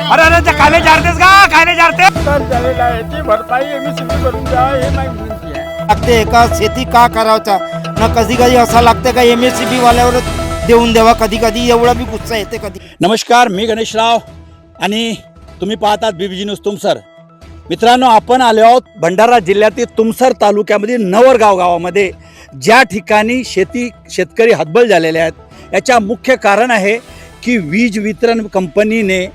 अरे अरे खायला जारतेस का खायला जारते झालेला आहे ती भरपाई एमएससीबी करून द्यावा हे माझी विनंती आहे. लागते का शेती का करावचा ना कधी कधी असं लागते का एमएससीबी वाल्यावर देऊन द्यावा कधी कधी एवढा बी गुस्सा येते कधी. नमस्कार, मी गणेशराव आणि तुम्ही पाहतात बीबीजी न्यूज तुमसर. मित्रांनो, आपण आलो आहोत भंडारा जिल्ह्यातील तुमसर तालुक्यामधील नवरगाव गावामध्ये, ज्या ठिकाणी शेतकरी हतबल झालेले आहेत. याच्या मुख्य कारण आहे की वीज वितरण कंपनीने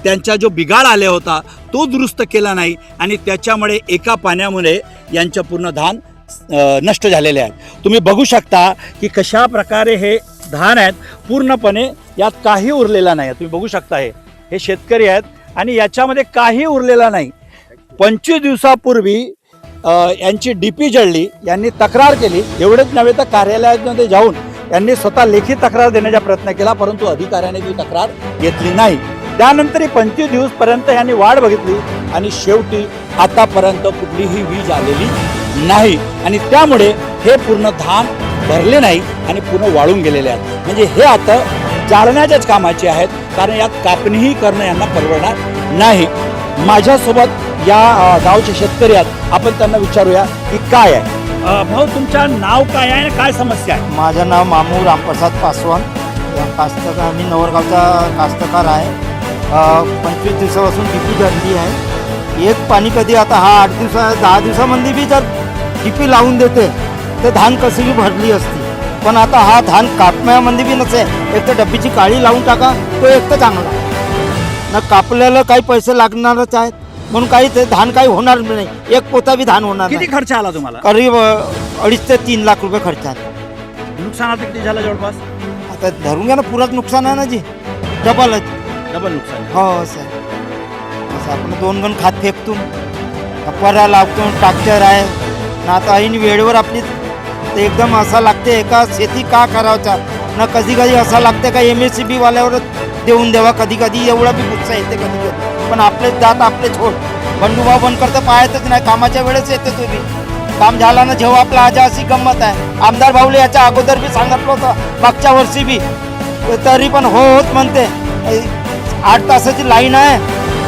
त्यांचा जो बिघाड आला होता तो दुरुस्त केला नाही आणि त्याच्यामुळे एका पाण्यामुळे यांचं पूर्ण धान नष्ट झालेले आहेत. तुम्ही बघू शकता की कशा प्रकारे हे धान आहेत, पूर्णपणे यात काही उरलेला नाही. तुम्ही बघू शकता हे शेतकरी आहेत आणि याच्यामध्ये काही उरलेला नाही. 25 दिवसापूर्वी यांची डीपी जळली, यांनी तक्रार केली. एवढेच नव्हे तर कार्यालयामध्ये जाऊन यांनी स्वतः लेखी तक्रार देण्याचा प्रयत्न केला, परंतु अधिकाऱ्याने ती तक्रार घेतली नाही. त्यानंतर 25 दिवसपर्यंत यांनी वाट बघितली आणि शेवटी आतापर्यंत कुठलीही वीज आलेली नाही आणि त्यामुळे हे पूर्ण धान भरले नाही आणि पूर्ण वाळून गेलेले आहेत. म्हणजे हे आता जाळण्याच्याच कामाचे आहेत, कारण यात कापणीही करणं यांना परवडणार नाही. माझ्यासोबत या गावचे शेतकरी आहेत, आपण त्यांना विचारूया की काय आहे. भाऊ, तुमचं नाव काय आहे, काय समस्या आहे? माझं नाव मामू रामप्रसाद पासवान, कास्तकार. मी नवरगावचा कास्तकार आहे. 25 दिवसापासून डीपी जळली आहे. एक पाणी कधी आता हा 8 दिवसा 10 दिवसामध्ये बी जर डीपी लावून देते तर धान कशी बी भरली असती. पण आता हा धान कापण्यामध्ये बी नसे. एक तर डब्बीची काळी लावून टाका, तो एक तर चांगला ना. कापल्याला काही पैसे लागणारच आहेत, म्हणून काही ते धान काही होणार नाही. एक पोता बी धान होणार किती नाही. खर्च आला तुम्हाला? करीब 2.5 ते 3 लाख रुपये खर्च आहे. नुकसानात किती झालं जवळपास? आता धरून घ्या ना, पुराच नुकसान आहे ना जी. डबल नुकसान. हो सर. असं आपण 2 गण खात फेकतो, परा लावतो, ट्रॅक्टर आहे ना. आता आईने वेळेवर आपली ते एकदम असा लागते का शेती का करावचा ना. कधी कधी असं लागते का एमएससीबी वाल्यावर देऊन द्यावा कधी कधी एवढा बी गुस्सा येते कधी कधी. पण आपले जात आपले छोड बंडूभाव बंद करता पाहतच नाही. कामाच्या वेळेस येते तो बी. काम झाला ना जेव्हा आपला आजा अशी गंमत आहे. आमदार भाऊले याच्या अगोदर बी सांगितलं होतं मागच्या वर्षी बी, तरी पण होत म्हणते. 8 तासाची लाईन आहे,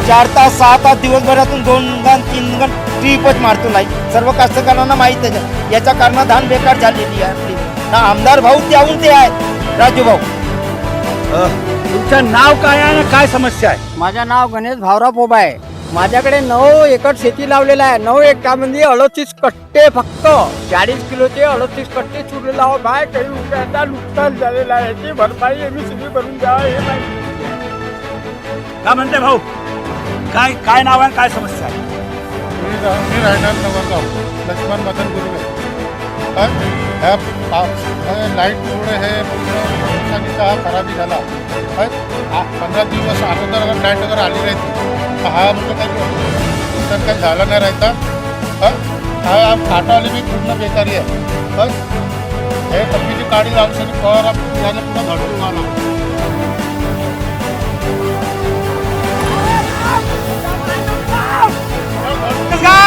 4 तास 6 तास दिवसभरातून 2 गण 3 गण ट्रिपच मारतो लाईन. सर्व कास्तकारांना माहीत आहे. याच्या कारण धान बेकार झालेली आहे आपली ना. आमदार भाऊ त्याहून ते आहे राजू भाऊ. तुमचं नाव काय आहे आणि काय समस्या आहे? माझं नाव गणेश भावराव पोबा आहे. माझ्याकडे 9 एकर शेती लावलेला आहे. 9 एकरामध्ये 38 कट्टे, फक्त 40 किलोचे 38 कट्टे चुरलेला आहोत. काय काही रुपयाचा नुकसान झालेला आहे, ती भरपाई एमएससीबी करून द्यावा हे माझी विनंती आहे. काय म्हणते भाऊ? काय नाव आहे, काय समस्या आहे? मी राहणार नवरगाव, लक्ष्मण मदन गुरुवे. ह्या लाईटमुळे हे पूर्ण नुकसानीचा हा खराबी झाला. 15 दिवस अगोदर लाईट वगैरे आली राहते, हा म्हणजे काही काही झालं नाही राहता. हा फाटावाली बी पूर्ण बेकारी आहे. हे कपीची काळी औषधी फवारा याला पुन्हा घडून आला.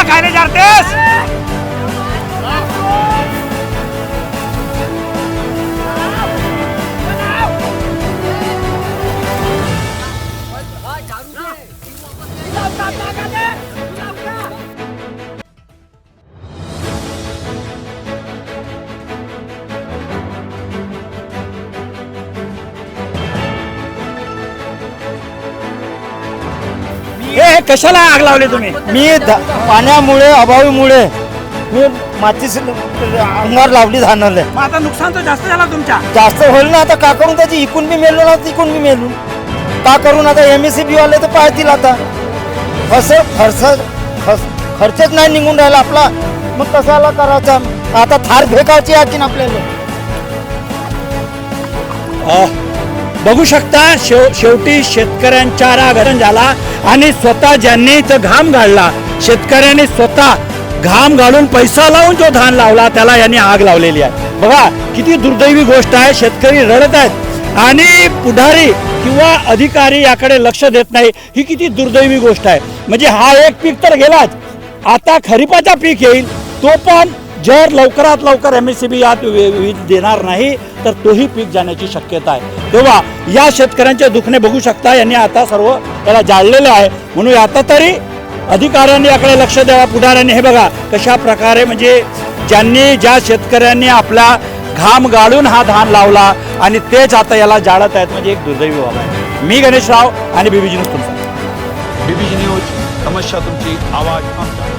खायला जारतेस? हे कशाला आग लावली तुम्ही? मी पाण्यामुळे अभावीमुळे मी मातीच अंगावर लावली धानाले. मग आता नुकसान तर जास्त झाला तुमच्या. जास्त होईल ना. आता का करून त्याची इकून बी मेलो ना, तिकून बी मेलो का करून. आता एमएससीबी वाले तर पाहतील. आता असं खर्चच नाही निघून राहिला आपला, मग कशाला करायचा. आता थार फेकायची आहे की आपल्याला. बघू शकता शेवटी शेतकऱ्यांचा राग झाला आणि स्वतः ज्यांनी इथं घाम गाळला, शेतकऱ्यांनी स्वतः घाम घालून पैसा लावून जो धान लावला त्याला यांनी आग लावलेली आहे. बघा किती दुर्दैवी गोष्ट आहे. शेतकरी रडत आहेत आणि पुढारी किंवा अधिकारी याकडे लक्ष देत नाही. ही किती दुर्दैवी गोष्ट आहे. म्हणजे हा एक पीक तर गेलाच, आता खरीपाचा पीक येईल, तो पण जर लवकरात लवकर MSCB यात वीज देणार नाही तर तोही पीक जाण्याची शक्यता आहे. तेव्हा या शेतकऱ्यांचे दुखणे बघू शकता. यांनी आता सर्व याला जाळलेले आहे. म्हणून आता तरी अधिकाऱ्यांनी याकडे लक्ष द्यावा, पुढाऱ्यांनी. हे बघा कशा प्रकारे म्हणजे ज्या शेतकऱ्यांनी आपला घाम गाळून हा धान लावला आणि तेच आता याला जाळत आहेत, म्हणजे एक दुर्दैवी बाब आहे. मी गणेश राव आणि BBG न्यूज तुमचा. BBG न्यूज, समस्या तुमची, आवाज आमचा.